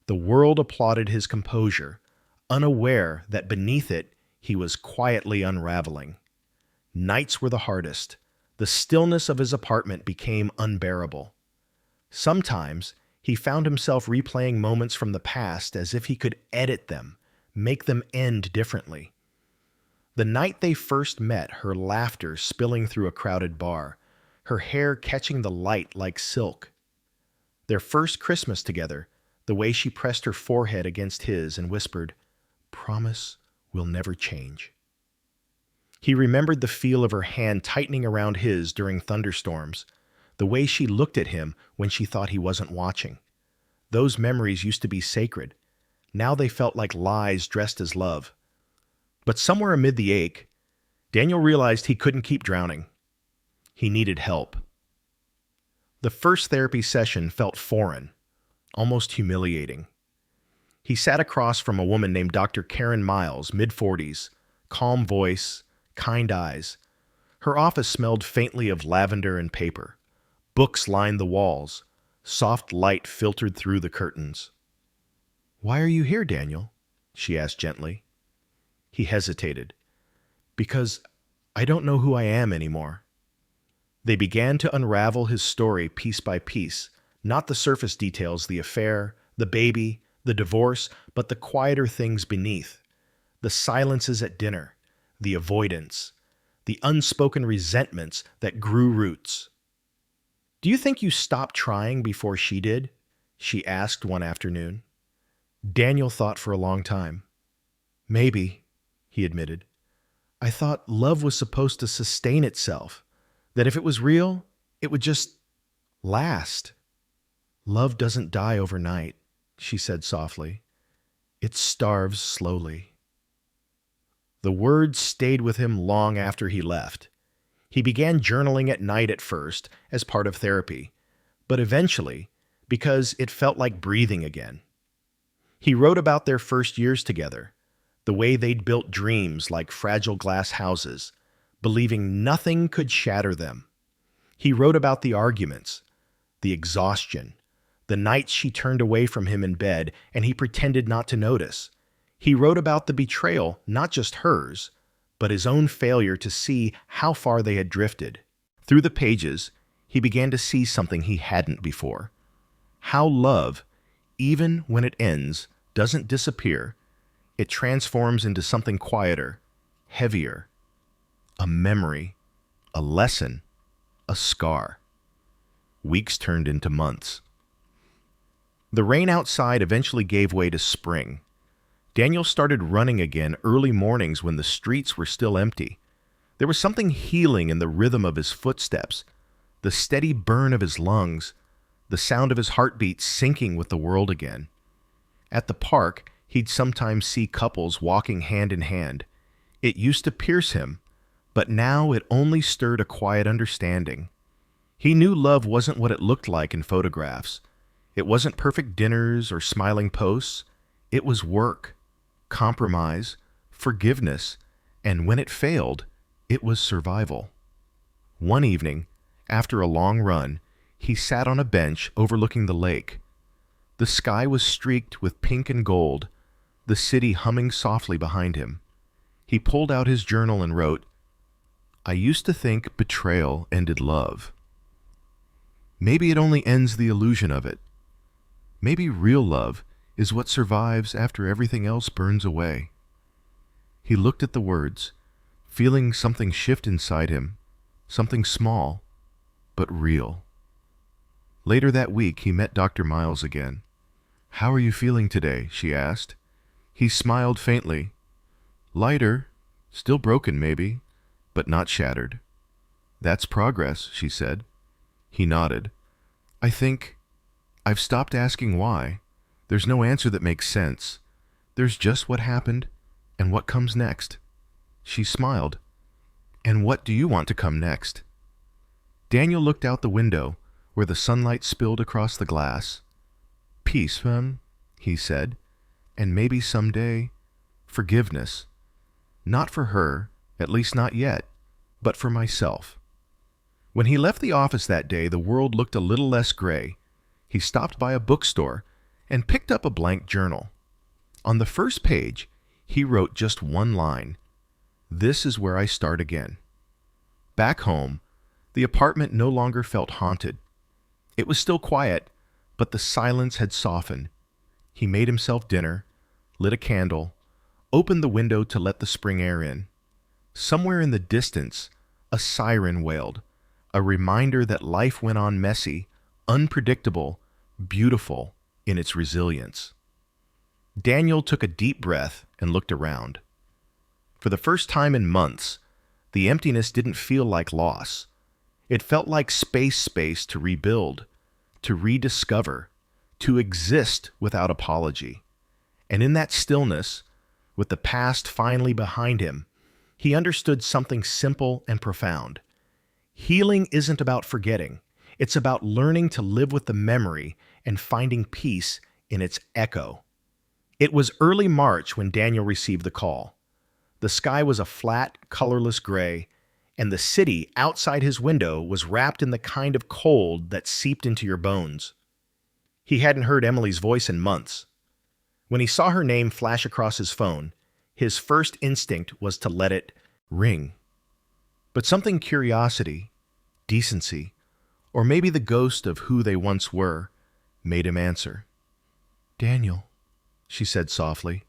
The world applauded his composure, unaware that beneath it he was quietly unraveling. Nights were the hardest. The stillness of his apartment became unbearable. Sometimes he found himself replaying moments from the past as if he could edit them, make them end differently. The night they first met, her laughter spilling through a crowded bar, her hair catching the light like silk. Their first Christmas together, the way she pressed her forehead against his and whispered, "Promise we'll never change." He remembered the feel of her hand tightening around his during thunderstorms, the way she looked at him when she thought he wasn't watching. Those memories used to be sacred. Now they felt like lies dressed as love. But somewhere amid the ache, Daniel realized he couldn't keep drowning. He needed help. The first therapy session felt foreign, almost humiliating. He sat across from a woman named Dr. Karen Miles, mid-40s, calm voice, kind eyes. Her office smelled faintly of lavender and paper. Books lined the walls. Soft light filtered through the curtains. "Why are you here, Daniel?" she asked gently. He hesitated. "Because I don't know who I am anymore." They began to unravel his story piece by piece, not the surface details, the affair, the baby, the divorce, but the quieter things beneath. The silences at dinner, the avoidance, the unspoken resentments that grew roots. "Do you think you stopped trying before she did?" she asked one afternoon. Daniel thought for a long time. "Maybe," he admitted. "I thought love was supposed to sustain itself, that if it was real, it would just last." "Love doesn't die overnight," she said softly. "It starves slowly." The words stayed with him long after he left. He began journaling at night at first, as part of therapy, but eventually, because it felt like breathing again. He wrote about their first years together, the way they'd built dreams like fragile glass houses, believing nothing could shatter them. He wrote about the arguments, the exhaustion, the nights she turned away from him in bed and he pretended not to notice. He wrote about the betrayal, not just hers, but his own failure to see how far they had drifted. Through the pages, he began to see something he hadn't before. How love, even when it ends, doesn't disappear. It transforms into something quieter, heavier, a memory, a lesson, a scar. Weeks turned into months. The rain outside eventually gave way to spring. Daniel started running again early mornings when the streets were still empty. There was something healing in the rhythm of his footsteps, the steady burn of his lungs, the sound of his heartbeat syncing with the world again. At the park, he'd sometimes see couples walking hand in hand. It used to pierce him, but now it only stirred a quiet understanding. He knew love wasn't what it looked like in photographs. It wasn't perfect dinners or smiling posts. It was work, compromise, forgiveness, and when it failed, it was survival. One evening, after a long run, he sat on a bench overlooking the lake. The sky was streaked with pink and gold, the city humming softly behind him. He pulled out his journal and wrote, "I used to think betrayal ended love. Maybe it only ends the illusion of it. Maybe real love is what survives after everything else burns away." He looked at the words, feeling something shift inside him, something small, but real. Later that week, he met Dr. Miles again. "How are you feeling today?" she asked. He smiled faintly. "Lighter, Still broken, maybe, but not shattered. That's progress, she said. He nodded. I think I've stopped asking why. There's no answer that makes sense. There's just what happened and what comes next. She smiled. And what do you want to come next? Daniel looked out the window, where the sunlight spilled across the glass. Peace, he said, and maybe someday, forgiveness. Not for her, at least not yet, but for myself. When he left the office that day, the world looked a little less gray. He stopped by a bookstore and picked up a blank journal. On the first page, he wrote just one line. This is where I start again. Back home, the apartment no longer felt haunted. It was still quiet, but the silence had softened. He made himself dinner, lit a candle, opened the window to let the spring air in. Somewhere in the distance, a siren wailed, a reminder that life went on messy, unpredictable, beautiful in its resilience. Daniel took a deep breath and looked around. For the first time in months, the emptiness didn't feel like loss. It felt like space to rebuild, to rediscover, to exist without apology. And in that stillness, with the past finally behind him, he understood something simple and profound. Healing isn't about forgetting. It's about learning to live with the memory and finding peace in its echo. It was early March when Daniel received the call. The sky was a flat, colorless gray, and the city outside his window was wrapped in the kind of cold that seeped into your bones. He hadn't heard Emily's voice in months. When he saw her name flash across his phone, his first instinct was to let it ring. But something curiosity, decency, or maybe the ghost of who they once were, made him answer. Daniel, she said softly,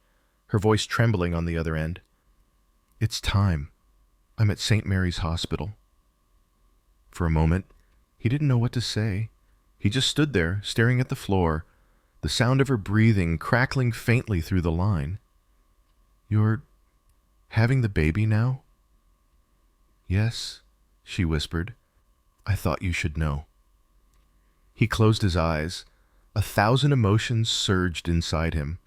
her voice trembling on the other end. It's time. I'm at St. Mary's Hospital. For a moment, he didn't know what to say. He just stood there, staring at the floor, the sound of her breathing crackling faintly through the line. You're having the baby now? Yes, she whispered. I thought you should know. He closed his eyes. 1,000 emotions surged inside him.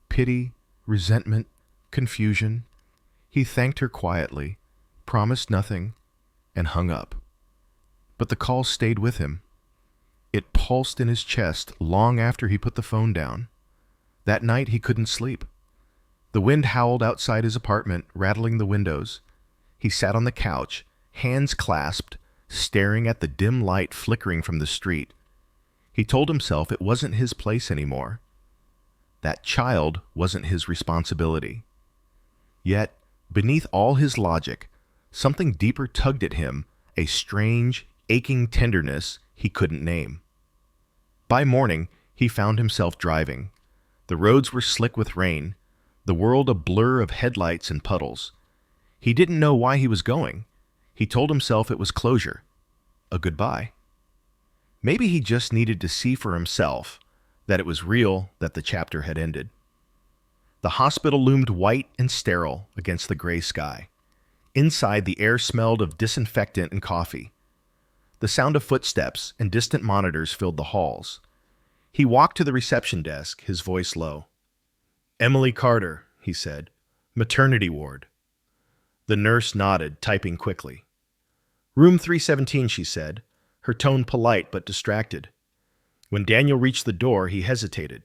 Pity, resentment, confusion. He thanked her quietly, promised nothing, and hung up. But the call stayed with him. It pulsed in his chest long after he put the phone down. That night he couldn't sleep. The wind howled outside his apartment, rattling the windows. He sat on the couch, hands clasped, staring at the dim light flickering from the street. He told himself it wasn't his place anymore. That child wasn't his responsibility. Yet, beneath all his logic, something deeper tugged at him, a strange, aching tenderness he couldn't name. By morning, he found himself driving. The roads were slick with rain, the world a blur of headlights and puddles. He didn't know why he was going. He told himself it was closure, a goodbye. Maybe he just needed to see for himself that it was real, that the chapter had ended. The hospital loomed white and sterile against the gray sky. Inside, the air smelled of disinfectant and coffee. The sound of footsteps and distant monitors filled the halls. He walked to the reception desk, his voice low. Emily Carter, he said. Maternity ward. The nurse nodded, typing quickly. Room 317, she said, her tone polite but distracted. When Daniel reached the door, he hesitated.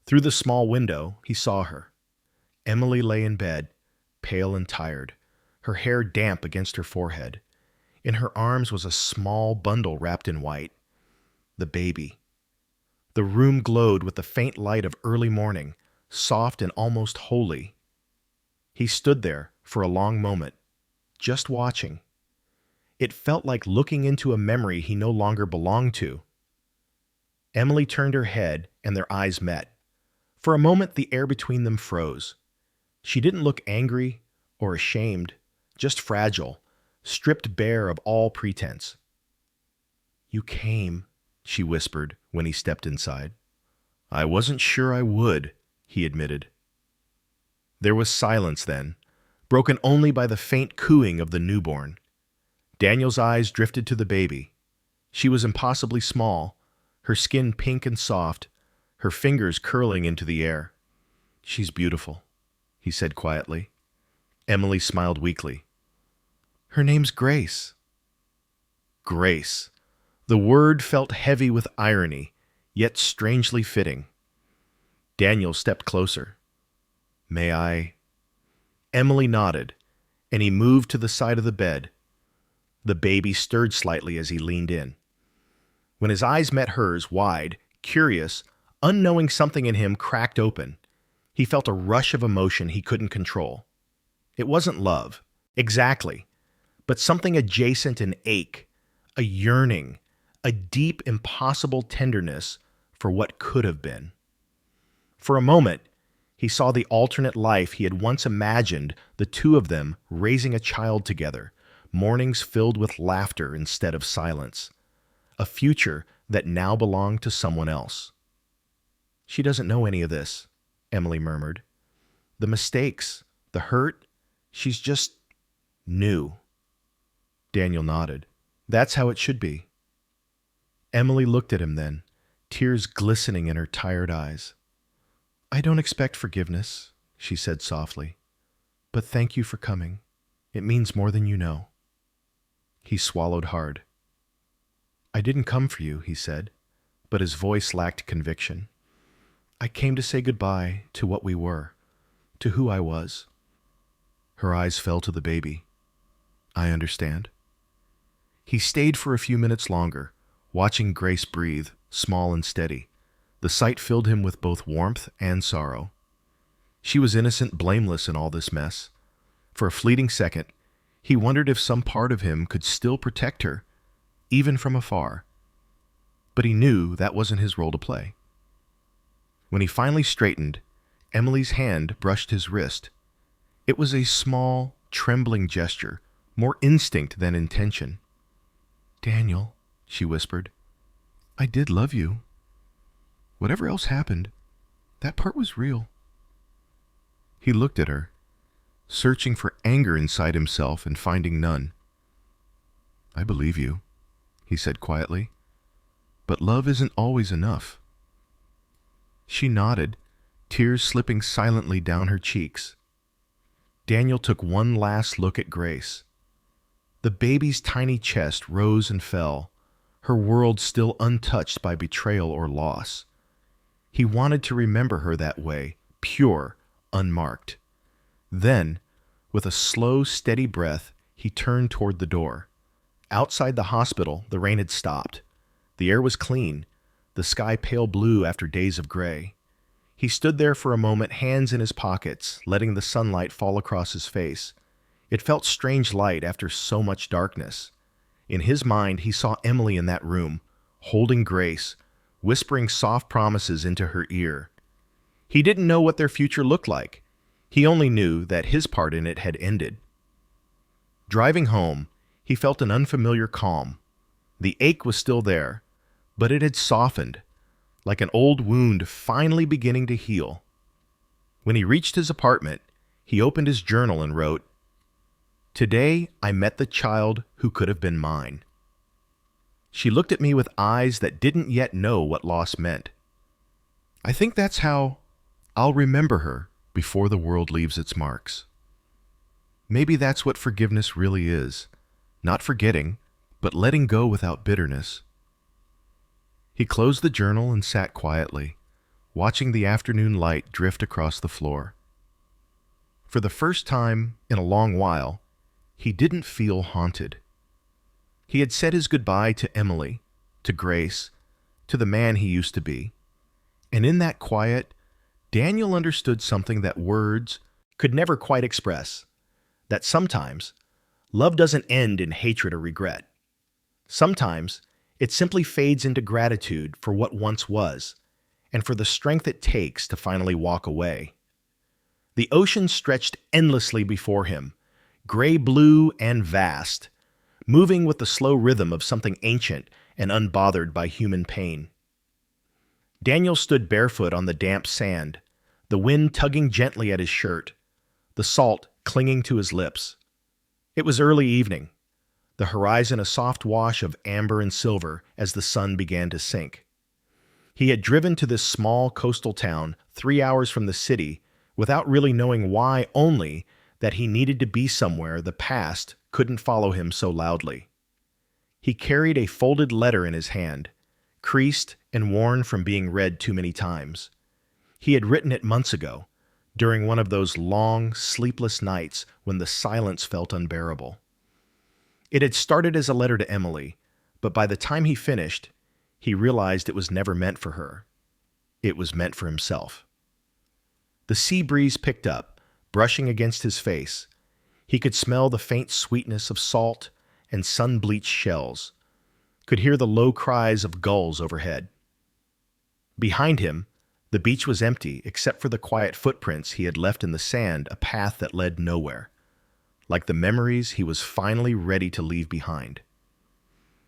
Through the small window, he saw her. Emily lay in bed, pale and tired, her hair damp against her forehead. In her arms was a small bundle wrapped in white. The baby. The room glowed with the faint light of early morning, soft and almost holy. He stood there for a long moment, just watching. It felt like looking into a memory he no longer belonged to. Emily turned her head, and their eyes met. For a moment, the air between them froze. She didn't look angry or ashamed, just fragile, stripped bare of all pretense. You came, she whispered when he stepped inside. I wasn't sure I would, he admitted. There was silence then, broken only by the faint cooing of the newborn. Daniel's eyes drifted to the baby. She was impossibly small, her skin pink and soft, her fingers curling into the air. "She's beautiful," he said quietly. Emily smiled weakly. "Her name's Grace." Grace. The word felt heavy with irony, yet strangely fitting. Daniel stepped closer. "May I?" Emily nodded, and he moved to the side of the bed. The baby stirred slightly as he leaned in. When his eyes met hers, wide, curious, unknowing, something in him cracked open. He felt a rush of emotion he couldn't control. It wasn't love, exactly, but something adjacent, an ache, a yearning, a deep, impossible tenderness for what could have been. For a moment, he saw the alternate life he had once imagined, the two of them raising a child together, mornings filled with laughter instead of silence. A future that now belonged to someone else. "She doesn't know any of this," Emily murmured. "The mistakes, the hurt, she's just new." Daniel nodded. "That's how it should be." Emily looked at him then, tears glistening in her tired eyes. "I don't expect forgiveness," she said softly, "but thank you for coming. It means more than you know." He swallowed hard. "I didn't come for you," he said, but his voice lacked conviction. "I came to say goodbye to what we were, to who I was." Her eyes fell to the baby. "I understand." He stayed for a few minutes longer, watching Grace breathe, small and steady. The sight filled him with both warmth and sorrow. She was innocent, blameless in all this mess. For a fleeting second, he wondered if some part of him could still protect her, even from afar. But he knew that wasn't his role to play. When he finally straightened, Emily's hand brushed his wrist. It was a small, trembling gesture, more instinct than intention. "Daniel," she whispered, "I did love you. Whatever else happened, that part was real." He looked at her, searching for anger inside himself and finding none. "I believe you," he said quietly, "but love isn't always enough." She nodded, tears slipping silently down her cheeks. Daniel took one last look at Grace. The baby's tiny chest rose and fell, her world still untouched by betrayal or loss. He wanted to remember her that way, pure, unmarked. Then, with a slow, steady breath, he turned toward the door. Outside the hospital, the rain had stopped. The air was clean, the sky pale blue after days of gray. He stood there for a moment, hands in his pockets, letting the sunlight fall across his face. It felt strange light after so much darkness. In his mind, he saw Emily in that room, holding Grace, whispering soft promises into her ear. He didn't know what their future looked like. He only knew that his part in it had ended. Driving home, he felt an unfamiliar calm. The ache was still there, but it had softened, like an old wound finally beginning to heal. When he reached his apartment, he opened his journal and wrote, "Today I met the child who could have been mine." She looked at me with eyes that didn't yet know what loss meant. I think that's how I'll remember her before the world leaves its marks. Maybe that's what forgiveness really is. Not forgetting, but letting go without bitterness. He closed the journal and sat quietly, watching the afternoon light drift across the floor. For the first time in a long while, he didn't feel haunted. He had said his goodbye to Emily, to Grace, to the man he used to be. And in that quiet, Daniel understood something that words could never quite express. That sometimes, love doesn't end in hatred or regret. Sometimes, it simply fades into gratitude for what once was, and for the strength it takes to finally walk away. The ocean stretched endlessly before him, gray-blue and vast, moving with the slow rhythm of something ancient and unbothered by human pain. Daniel stood barefoot on the damp sand, the wind tugging gently at his shirt, the salt clinging to his lips. It was early evening, the horizon a soft wash of amber and silver as the sun began to sink. He had driven to this small coastal town 3 hours from the city without really knowing why, only that he needed to be somewhere the past couldn't follow him so loudly. He carried a folded letter in his hand, creased and worn from being read too many times. He had written it months ago, during one of those long, sleepless nights when the silence felt unbearable. It had started as a letter to Emily, but by the time he finished, he realized it was never meant for her. It was meant for himself. The sea breeze picked up, brushing against his face. He could smell the faint sweetness of salt and sun-bleached shells, could hear the low cries of gulls overhead. Behind him, the beach was empty except for the quiet footprints he had left in the sand, a path that led nowhere, like the memories he was finally ready to leave behind.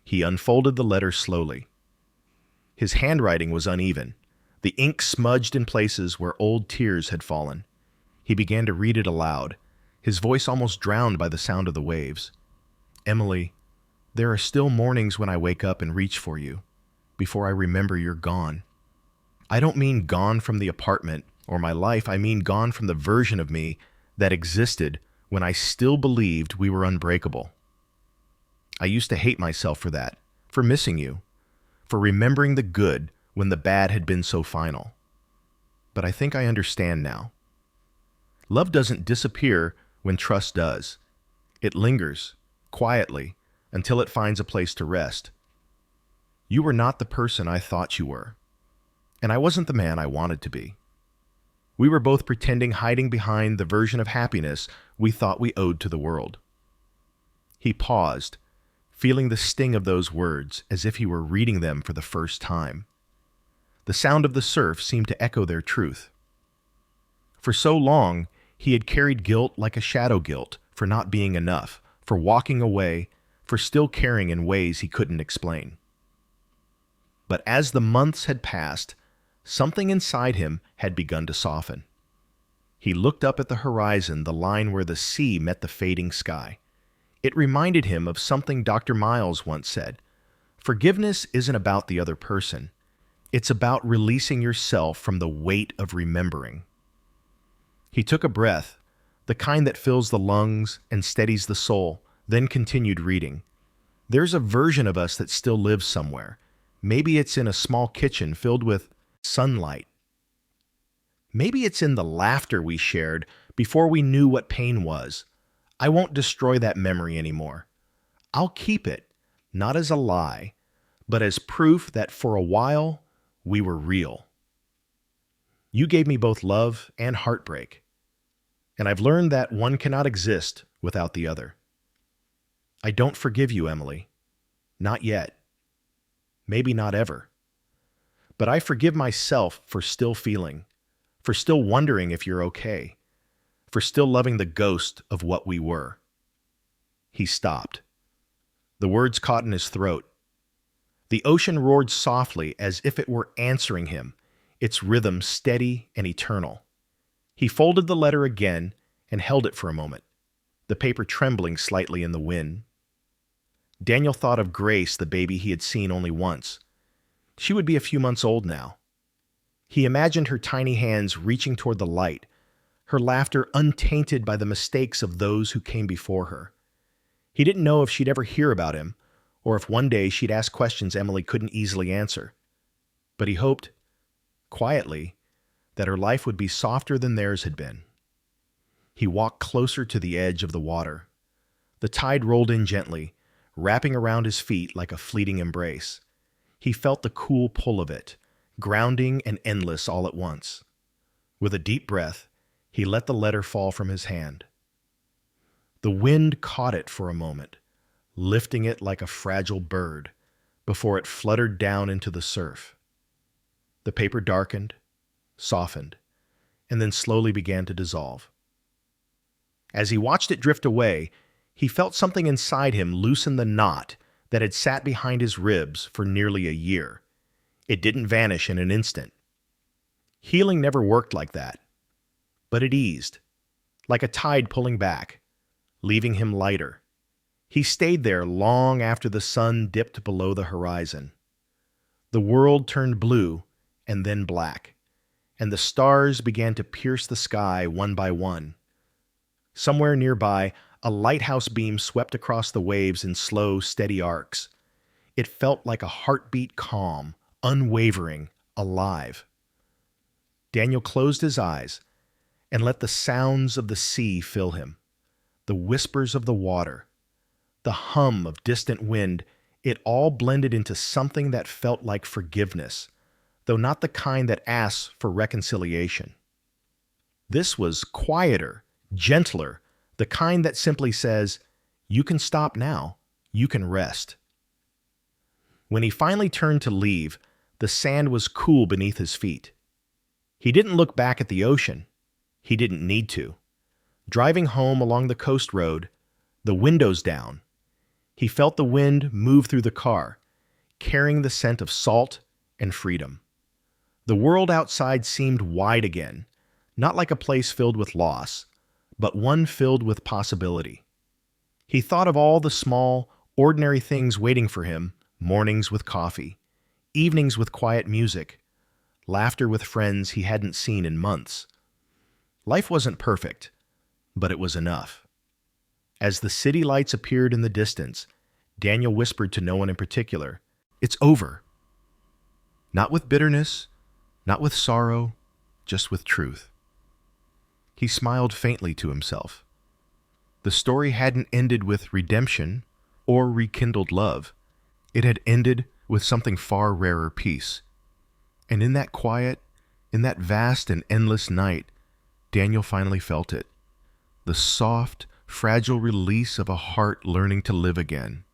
He unfolded the letter slowly. His handwriting was uneven, the ink smudged in places where old tears had fallen. He began to read it aloud, his voice almost drowned by the sound of the waves. Emily, there are still mornings when I wake up and reach for you, before I remember you're gone. I don't mean gone from the apartment or my life, I mean gone from the version of me that existed when I still believed we were unbreakable. I used to hate myself for that, for missing you, for remembering the good when the bad had been so final. But I think I understand now. Love doesn't disappear when trust does. It lingers, quietly, until it finds a place to rest. You were not the person I thought you were, and I wasn't the man I wanted to be. We were both pretending, hiding behind the version of happiness we thought we owed to the world. He paused, feeling the sting of those words as if he were reading them for the first time. The sound of the surf seemed to echo their truth. For so long, he had carried guilt like a shadow guilt for not being enough, for walking away, for still caring in ways he couldn't explain. But as the months had passed, something inside him had begun to soften. He looked up at the horizon, the line where the sea met the fading sky. It reminded him of something Dr. Miles once said. Forgiveness isn't about the other person. It's about releasing yourself from the weight of remembering. He took a breath, the kind that fills the lungs and steadies the soul, then continued reading. There's a version of us that still lives somewhere. Maybe it's in a small kitchen filled with sunlight. Maybe it's in the laughter we shared before we knew what pain was. I won't destroy that memory anymore. I'll keep it, not as a lie, but as proof that for a while we were real. You gave me both love and heartbreak, and I've learned that one cannot exist without the other. I don't forgive you, Emily. Not yet. Maybe not ever. But I forgive myself for still feeling, for still wondering if you're okay, for still loving the ghost of what we were. He stopped. The words caught in his throat. The ocean roared softly as if it were answering him, its rhythm steady and eternal. He folded the letter again and held it for a moment, the paper trembling slightly in the wind. Daniel thought of Grace, the baby he had seen only once. She would be a few months old now. He imagined her tiny hands reaching toward the light, her laughter untainted by the mistakes of those who came before her. He didn't know if she'd ever hear about him, or if one day she'd ask questions Emily couldn't easily answer. But he hoped, quietly, that her life would be softer than theirs had been. He walked closer to the edge of the water. The tide rolled in gently, wrapping around his feet like a fleeting embrace. He felt the cool pull of it, grounding and endless all at once. With a deep breath, he let the letter fall from his hand. The wind caught it for a moment, lifting it like a fragile bird, before it fluttered down into the surf. The paper darkened, softened, and then slowly began to dissolve. As he watched it drift away, he felt something inside him loosen the knot that had sat behind his ribs for nearly a year. It didn't vanish in an instant. Healing never worked like that. But it eased. like a tide pulling back, leaving him lighter. He stayed there long after the sun dipped below the horizon. The world turned blue and then black, and the stars began to pierce the sky one by one. Somewhere nearby, a lighthouse beam swept across the waves in slow, steady arcs. It felt like a heartbeat calm, unwavering, alive. Daniel closed his eyes and let the sounds of the sea fill him. The whispers of the water, the hum of distant wind, it all blended into something that felt like forgiveness, though not the kind that asks for reconciliation. This was quieter, gentler, the kind that simply says, "You can stop now, you can rest." When he finally turned to leave, the sand was cool beneath his feet. He didn't look back at the ocean. He didn't need to. Driving home along the coast road, the windows down, he felt the wind move through the car, carrying the scent of salt and freedom. The world outside seemed wide again, not like a place filled with loss, but one filled with possibility. He thought of all the small, ordinary things waiting for him: mornings with coffee, evenings with quiet music, laughter with friends he hadn't seen in months. Life wasn't perfect, but it was enough. As the city lights appeared in the distance, Daniel whispered to no one in particular, "It's over." Not with bitterness, not with sorrow, just with truth. He smiled faintly to himself. The story hadn't ended with redemption or rekindled love. It had ended with something far rarer: peace. And in that quiet, in that vast and endless night, Daniel finally felt it. The soft, fragile release of a heart learning to live again.